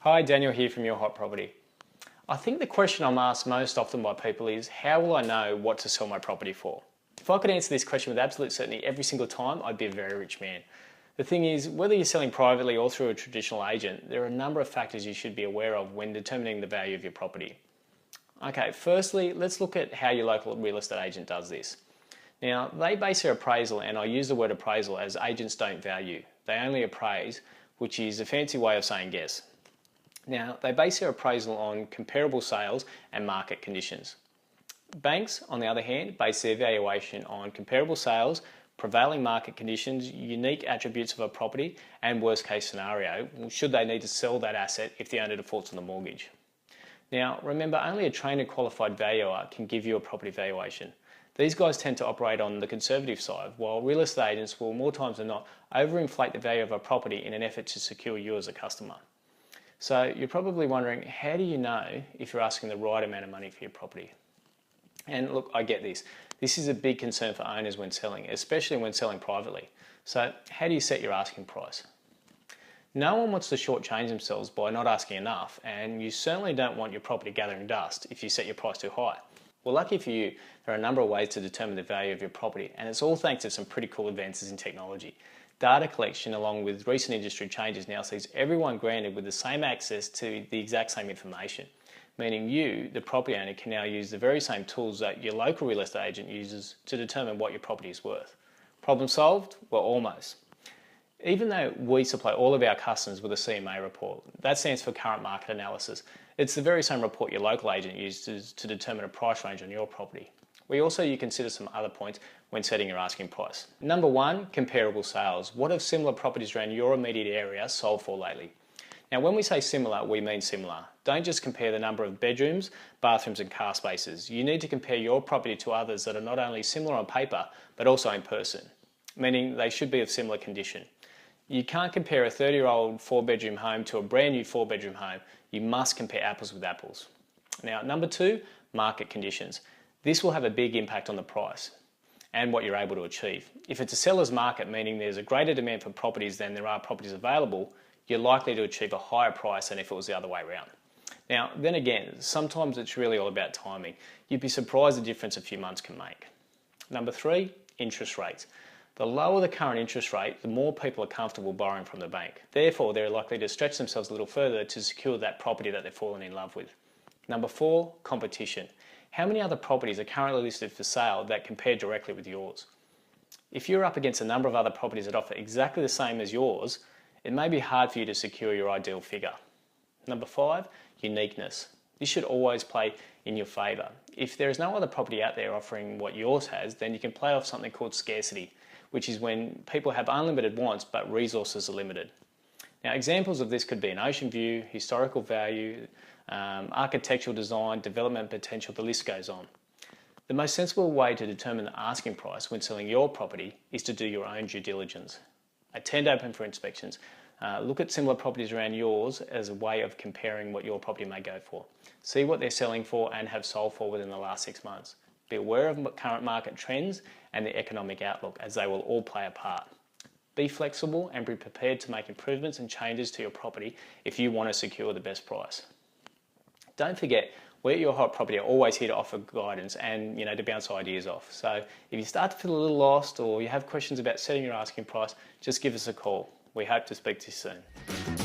Hi, Daniel here from Your Hot Property. I think the question I'm asked most often by people is, how will I know what to sell my property for? If I could answer this question with absolute certainty every single time, I'd be a very rich man. The thing is, whether you're selling privately or through a traditional agent, there are a number of factors you should be aware of when determining the value of your property. Okay, firstly, let's look at how your local real estate agent does this. Now, they base their appraisal, and I use the word appraisal as agents don't value. They only appraise, which is a fancy way of saying guess. Now, they base their appraisal on comparable sales and market conditions. Banks, on the other hand, base their valuation on comparable sales, prevailing market conditions, unique attributes of a property, and worst case scenario, should they need to sell that asset if the owner defaults on the mortgage. Now, remember, only a trained and qualified valuer can give you a property valuation. These guys tend to operate on the conservative side, while real estate agents will more times than not overinflate the value of a property in an effort to secure you as a customer. So you're probably wondering, how do you know if you're asking the right amount of money for your property? And look, I get this. This is a big concern for owners when selling, especially when selling privately. So how do you set your asking price? No one wants to shortchange themselves by not asking enough, and you certainly don't want your property gathering dust if you set your price too high. Well, lucky for you, there are a number of ways to determine the value of your property, and it's all thanks to some pretty cool advances in technology. Data collection, along with recent industry changes, now sees everyone granted with the same access to the exact same information, meaning you, the property owner, can now use the very same tools that your local real estate agent uses to determine what your property is worth. Problem solved? Well, almost. Even though we supply all of our customers with a CMA report, that stands for current market analysis, it's the very same report your local agent uses to determine a price range on your property. You consider some other points when setting your asking price. Number one, comparable sales. What have similar properties around your immediate area sold for lately? Now, when we say similar, we mean similar. Don't just compare the number of bedrooms, bathrooms and car spaces. You need to compare your property to others that are not only similar on paper, but also in person, meaning they should be of similar condition. You can't compare a 30-year-old 4-bedroom home to a brand new 4-bedroom home. You must compare apples with apples. Now, number two, market conditions. This will have a big impact on the price and what you're able to achieve. If it's a seller's market, meaning there's a greater demand for properties than there are properties available, you're likely to achieve a higher price than if it was the other way around. Now, then again, sometimes it's really all about timing. You'd be surprised the difference a few months can make. Number three, interest rates. The lower the current interest rate, the more people are comfortable borrowing from the bank. Therefore, they're likely to stretch themselves a little further to secure that property that they've fallen in love with. Number four, competition. How many other properties are currently listed for sale that compare directly with yours? If you're up against a number of other properties that offer exactly the same as yours, it may be hard for you to secure your ideal figure. Number five, uniqueness. This should always play in your favour. If there is no other property out there offering what yours has, then you can play off something called scarcity, which is when people have unlimited wants but resources are limited. Now, examples of this could be an ocean view, historical value, architectural design, development potential, the list goes on. The most sensible way to determine the asking price when selling your property is to do your own due diligence. Attend open for inspections. Look at similar properties around yours as a way of comparing what your property may go for. See what they're selling for and have sold for within the last 6 months. Be aware of current market trends and the economic outlook, as they will all play a part. Be flexible and be prepared to make improvements and changes to your property if you want to secure the best price. Don't forget, we at Your Hot Property are always here to offer guidance and to bounce ideas off. So if you start to feel a little lost or you have questions about setting your asking price, just give us a call. We hope to speak to you soon.